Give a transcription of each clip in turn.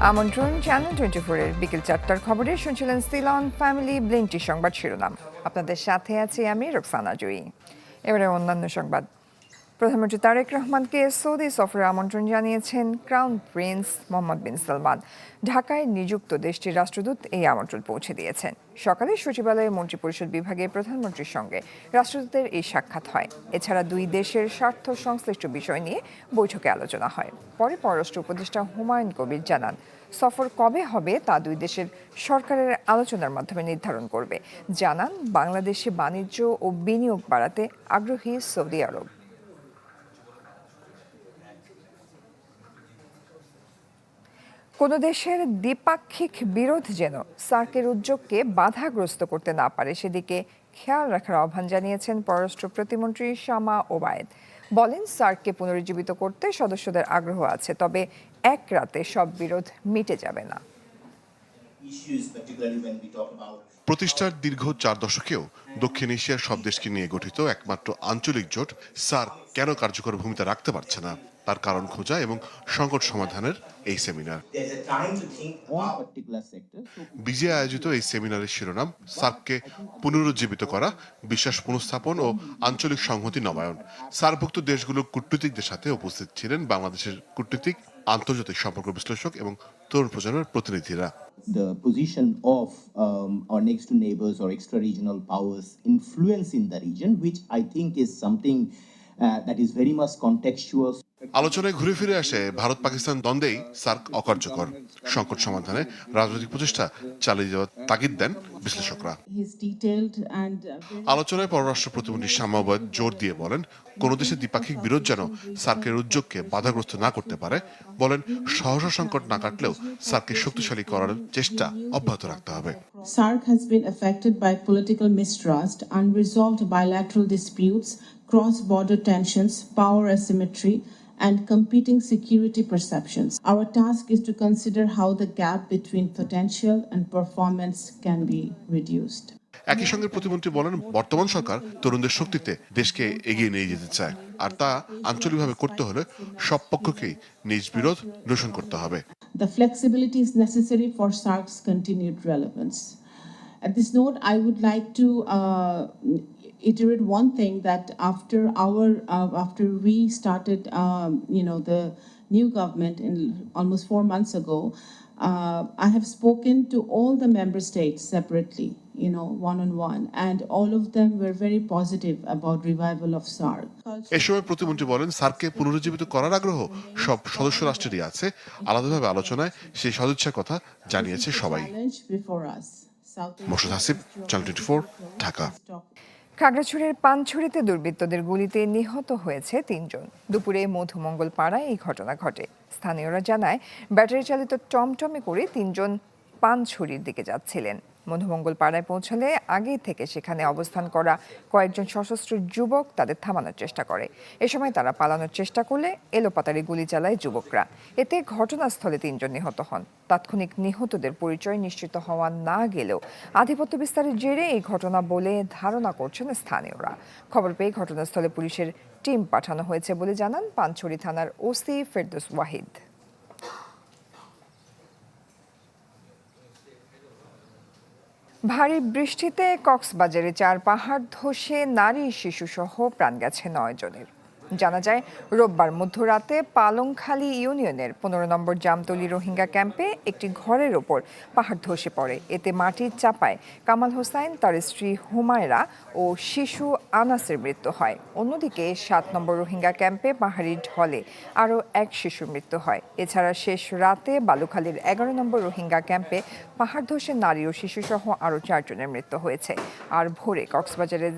আমন্ত্রণ চ্যানেল 24-এর বিকেল 4টার খবরে শুনছিলেন সিলন ফ্যামিলি ব্লিন্টি সংবাদ শিরোনাম। আপনাদের সাথে আছি আমি রোকসানা জয়ী। এবারে অন্যান্য সংবাদ। প্রধানমন্ত্রী তারেক রহমানকে সৌদি সফরে আমন্ত্রণ জানিয়েছেন ক্রাউন প্রিন্স মোহাম্মদ বিন সালমান। ঢাকায় নিযুক্ত দেশটির রাষ্ট্রদূত এই আমন্ত্রণ পৌঁছে দিয়েছেন। সকালে সচিবালয়ে মন্ত্রিপরিষদ বিভাগে প্রধানমন্ত্রীর সঙ্গে রাষ্ট্রদূতের এই সাক্ষাৎ হয়। এছাড়া দুই দেশের স্বার্থ সংশ্লিষ্ট বিষয় নিয়ে বৈঠকে আলোচনা হয়। পরে পররাষ্ট্র উপদেষ্টা হুমায়ুন কবির জানান, সফর কবে হবে তা দুই দেশের সরকারের আলোচনার মাধ্যমে নির্ধারণ করবে। জানান, বাংলাদেশে বাণিজ্য ও বিনিয়োগ বাড়াতে আগ্রহী সৌদি আরব। কোনো দেশের দ্বিপাক্ষিক বিরোধ যেন সার্কের উদ্যোগকে বাধাগ্রস্ত করতে না পারে সেদিকে খেয়াল রাখার আহ্বান জানিয়েছেন পররাষ্ট্র প্রতিমন্ত্রী শামা ওবায়েদ। বলেন, সার্ককে পুনরুজ্জীবিত করতে সদস্যদের আগ্রহ আছে, তবে এক রাতে সব বিরোধ মিটে যাবে না। প্রতিষ্ঠার দীর্ঘ 4 দশকেও দক্ষিণ এশিয়ার সব দেশকে নিয়ে গঠিত একমাত্র আঞ্চলিক জোট সার্ক কেন কার্যকর ভূমিকা রাখতে পারছে না, তার কারণ খোঁজা এবং সংকট সমাধানের এই সেমিনার। বিজে আয়োজিত এই সেমিনারের শিরোনাম সার্ককে পুনরুজ্জীবিত করা, বিশ্বাস পুনঃস্থাপন ও আঞ্চলিক সংহতি নবায়ন। সার্কভুক্ত দেশগুলোর কূটনীতিকদের সাথে উপস্থিত ছিলেন বাংলাদেশের কূটনীতিক, আন্তর্জাতিক সম্পর্ক বিশ্লেষক এবং তরুণ প্রজন্মের প্রতিনিধিরা। The position of our next to neighbors or extra-regional powers influence in the region, which I think is something that is very much contextual. আলোচনায় ঘুরে ফিরে আসে ভারত পাকিস্তান দ্বন্দ্বেই সার্ক অকার্যকর, সংকট সমাধানে রাজনৈতিক প্রচেষ্টা চালিয়ে যাওয়ার তাগিদ দেন বিশ্লেষকরা। আলোচনায় পররাষ্ট্র প্রতিমন্ত্রী শামা ওবায়েদ জোর দিয়ে বলেন, কোন দেশের দ্বিপাক্ষিক বিরোধ যেন সার্কের উদ্যোগকে বাধাগ্রস্ত না করতে পারে। বলেন, সহসা সংকট না কাটলেও সার্ককে শক্তিশালী করার চেষ্টা অব্যাহত রাখতে হবে। SARC has been affected by political mistrust, unresolved bilateral disputes, cross-border tensions, power asymmetry, and competing security perceptions. Our task is to consider how the gap between potential and performance can be reduced. একই সঙ্গে প্রতিমন্ত্রী বলেন, বর্তমান সরকার তরুণদের শক্তিতে দেশকে এগিয়ে নিয়ে যেতে চায়, আর তা আঞ্চলিকভাবে করতে হলে সব পক্ষকেই নিজ বিরোধ নিরসন করতে হবে। The flexibility is necessary for SARC's continued relevance. At this note, I would like to iterate one thing, that after we started, the new government in almost 4 months ago, I have spoken to all the member states separately, one-on-one, and all of them were very positive about revival of SARC. এ সময় প্রতিমন্ত্রী বলেন, সার্ককে পুনরুজ্জীবিত করার আগ্রহ সব সদস্য রাষ্ট্রেরই আছে। আলাদাভাবে আলোচনায় সেই সদিচ্ছার কথা জানিয়েছে সবাই। মোর্শেদ হাসিব, চ্যানেল 24, ঢাকা। খাগড়াছড়ির পানছড়িতে দুর্বৃত্তদের গুলিতে নিহত হয়েছে 3 জন। দুপুরে মধুমঙ্গল পাড়ায় এই ঘটনা ঘটে। স্থানীয়রা জানায়, ব্যাটারি চালিত টমটমে করে 3 জন পানছড়ির দিকে যাচ্ছিলেন। মধুমঙ্গল পাড়ায় পৌঁছালে আগে থেকে সেখানে অবস্থান করা কয়েকজন সশস্ত্র যুবক তাদের থামানোর চেষ্টা করে। এ সময় তারা পালানোর চেষ্টা করলে এলোপাতাড়ি গুলি চালায় যুবকরা। এতে ঘটনাস্থলে 3 জন নিহত হন। তাৎক্ষণিক নিহতদের পরিচয় নিশ্চিত হওয়া না গেলেও আধিপত্য বিস্তারের জেরে এই ঘটনা বলে ধারণা করছেন স্থানীয়রা। খবর পেয়ে ঘটনাস্থলে পুলিশের টিম পাঠানো হয়েছে বলে জানান পানছড়ি থানার ওসি ফেরদৌস ওয়াহিদ। ভারী বৃষ্টিতে কক্সবাজারে 4 পাহাড় ধসে নারী শিশুসহ প্রাণ গেছে 9 জনের। জানা যায়, রোববার মধ্যরাতে পালংখালী ইউনিয়নের 15 নম্বর জামতলী রোহিঙ্গা ক্যাম্পে একটি ঘরের ওপর পাহাড় ধসে পড়ে। এতে মাটির চাপায় কামাল হোসাইন, তার স্ত্রী হুমায়রা ও শিশু আনাসের মৃত্যু হয়। অন্যদিকে 7 নম্বর রোহিঙ্গা ক্যাম্পে পাহাড়ি ঢলে আরও এক শিশুর মৃত্যু হয়। এছাড়া শেষ রাতে বালুখালীর 11 নম্বর রোহিঙ্গা ক্যাম্পে পাহাড় ধসে নারী ও শিশুসহ আরও 4 জনের মৃত্যু হয়েছে। আর ভোরে কক্সবাজারের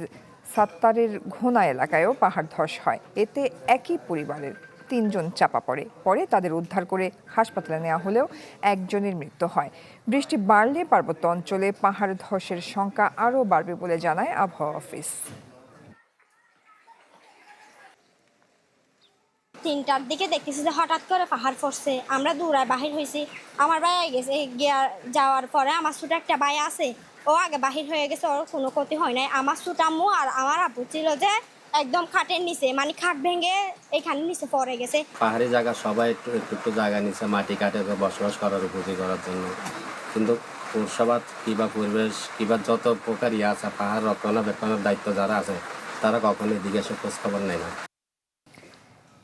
সাত্তারের ঘোনা এলাকায়ও পাহাড় ধস হয়। এতে একই পরিবারের 3 জন চাপা পরে তাদের উদ্ধার করে হাসপাতালে নেওয়া হলেও একজনের মৃত্যু হয়। বৃষ্টি বাড়লে পার্বত্য অঞ্চলে পাহাড় ধসের সংখ্যা আরও বাড়বে বলে জানায় আবহাওয়া অফিস। 3টার দিকে দেখতেছি যে হঠাৎ করে পাহাড় পড়ছে। আমরা দৌড়ায় বাহির হয়েছি। আমার ভাই গেছে যাওয়ার পরে আমার ছোট একটা ভাই আছে, ও আগে বাহির হয়ে গেছে, ওর কোনো ক্ষতি হয় নাই। আমার ছোট আম্মু আর আমার আব্বু ছিল যে একদম খাটের নিচে মানে খাট ভেঙে এখানে নিচে পড়ে গেছে। পাহাড়ি জায়গা সবাই একটু জায়গা নিচ্ছে মাটি কাটে বসবাস করার উপযোগী করার জন্য, কিন্তু পৌরসভা কিংবা পরিবেশ কিংবা যত প্রকার আছে পাহাড় রক্ষণাবেক্ষণের দায়িত্ব যারা আছে তারা কখনো এদিকে এসে খোঁজখবর নেয় না।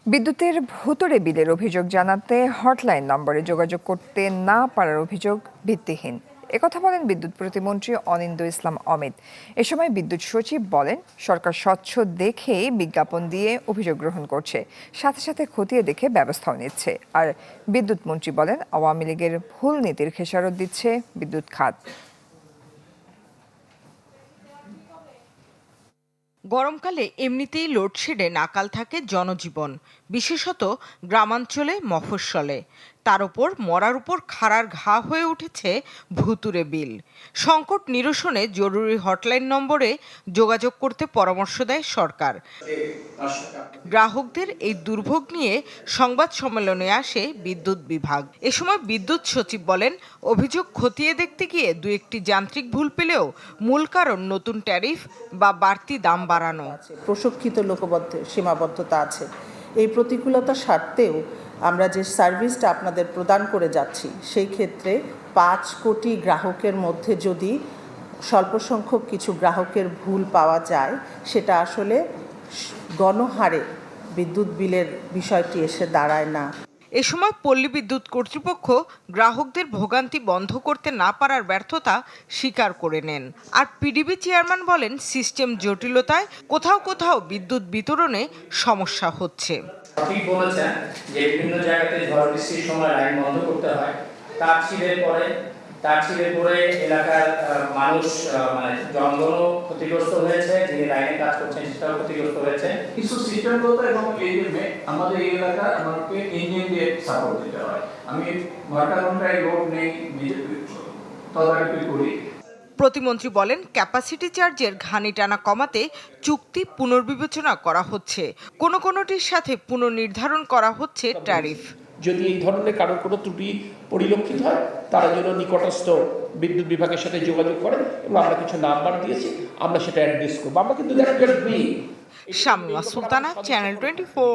বিদ্যুতের ভুতুড়ে বিলের অভিযোগ জানাতে হটলাইন নম্বরে যোগাযোগ করতে না পারার অভিযোগ ভিত্তিহীন, একথা বলেন বিদ্যুৎ প্রতিমন্ত্রী অনিন্দ্য ইসলাম অমিত। এ সময় বিদ্যুৎ সচিব বলেন, সরকার স্বচ্ছ দেখেই বিজ্ঞাপন দিয়ে অভিযোগ গ্রহণ করছে, সাথে সাথে খতিয়ে দেখে ব্যবস্থাও নিচ্ছে। আর বিদ্যুৎ মন্ত্রী বলেন, আওয়ামী লীগের ভুল নীতির খেসারত দিচ্ছে বিদ্যুৎ খাত। গরমকালে এমনিতেই লোডশেডে নাকাল থাকে জনজীবন, বিশেষত গ্রামাঞ্চলে মফস্বলে। তার উপর মরার উপর খাড়ার ঘা হয়ে উঠেছে ভুতুরে বিল। সংকট নিরসনে জরুরি হটলাইন নম্বরে যোগাযোগ করতে পরামর্শ দেয় সরকার। গ্রাহকদের এই দুর্ভোগ নিয়ে সংবাদ সম্মেলনে আসে বিদ্যুৎ বিভাগ। এ সময় বিদ্যুৎ সচিব বলেন, অভিযোগ খতিয়ে দেখতে গিয়ে দু একটি যান্ত্রিক ভুল পেলেও মূল কারণ নতুন ট্যারিফ বা বাড়তি দাম বাড়ানো। প্রশিক্ষিত লোকবদ্ধ সীমাবদ্ধতা আছে। এই প্রতিকূলতা সত্ত্বেও আমরা যে সার্ভিসটা আপনাদের প্রদান করে যাচ্ছি সেই ক্ষেত্রে 5 কোটি গ্রাহকের মধ্যে যদি স্বল্প সংখ্যক কিছু গ্রাহকের ভুল পাওয়া যায়, সেটা আসলে গণহারে বিদ্যুৎ বিলের বিষয়টি এসে দাঁড়ায় না। এ সময় পল্লী বিদ্যুৎ কর্তৃপক্ষ গ্রাহকদের ভোগান্তি বন্ধ করতে না পারার ব্যর্থতা স্বীকার করে নেন। আর পিডিবি চেয়ারম্যান বলেন, সিস্টেম জটিলতায় কোথাও কোথাও বিদ্যুৎ বিতরণে সমস্যা হচ্ছে। ঠিক বলেছেন যে বিভিন্ন জায়গাতে ঝড় বৃষ্টির সময় লাইন বন্ধ করতে হয়, তার ছিঁড়ে পড়ে এলাকার মানুষ মানে জনগণও ক্ষতিগ্রস্ত হয়েছে, যিনি লাইনে কাজ করছেন সেটাও ক্ষতিগ্রস্ত হয়েছে। কিছু সিস্টেমগত এবং এই জন্যে আমাদের এই এলাকার আমাকে ইঞ্জিন দিয়ে সাপোর্ট দিতে হয়। আমি ঘন্টায় লোড নেই, তদারকি করি। প্রতিমন্ত্রী বলেন, ক্যাপাসিটি চার্জের ঘানি টানা কমাতে চুক্তি পুনর্বিবেচনা করা হচ্ছে, কোনোটির সাথে পুনর্নির্ধারণ করা হচ্ছে ট্যারিফ। যদি এই ধরনের কারোর কোনো ত্রুটি পরিলক্ষিত হয়, তারা যেন নিকটস্থ বিদ্যুৎ বিভাগের সাথে যোগাযোগ করেন এবং আমরা কিছু নাম্বার দিয়েছি, আমরা সেটা অ্যাড্রেস করবো। আমরা কিন্তু শামিমা সুলতানা, চ্যানেল 24,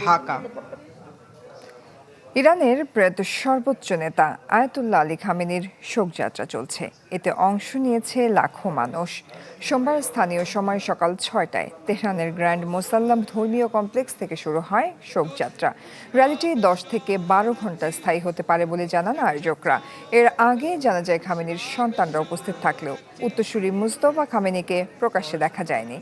ঢাকা। ইরানের প্রয়াত সর্বোচ্চ নেতা আয়াতুল্লাহ আলী খামেনির শোকযাত্রা চলছে, এতে অংশ নিয়েছে লাখো মানুষ। সোমবার স্থানীয় সময় সকাল 6টায় তেহরানের গ্র্যান্ড মোসাল্লাম ধর্মীয় কমপ্লেক্স থেকে শুরু হয় শোকযাত্রা। র্যালিটি 10 থেকে 12 ঘন্টা স্থায়ী হতে পারে বলে জানান আয়োজকরা। এর আগে জানা যায় খামেনির সন্তানরা উপস্থিত থাকলেও উত্তরসূরি মুস্তফা খামেনিকে প্রকাশ্যে দেখা যায়নি।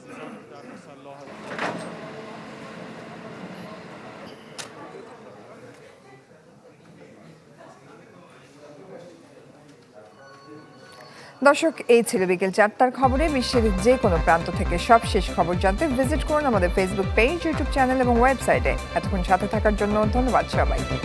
দর্শক, এই ছিল বিকেল 4টার খবরে। বিশ্বের যে কোনো প্রান্ত থেকে সবশেষ খবর জানতে ভিজিট করুন আমাদের ফেসবুক পেজ, ইউটিউব চ্যানেল এবং ওয়েবসাইটে। এতক্ষণ সাথে থাকার জন্য ধন্যবাদ সবাইকে।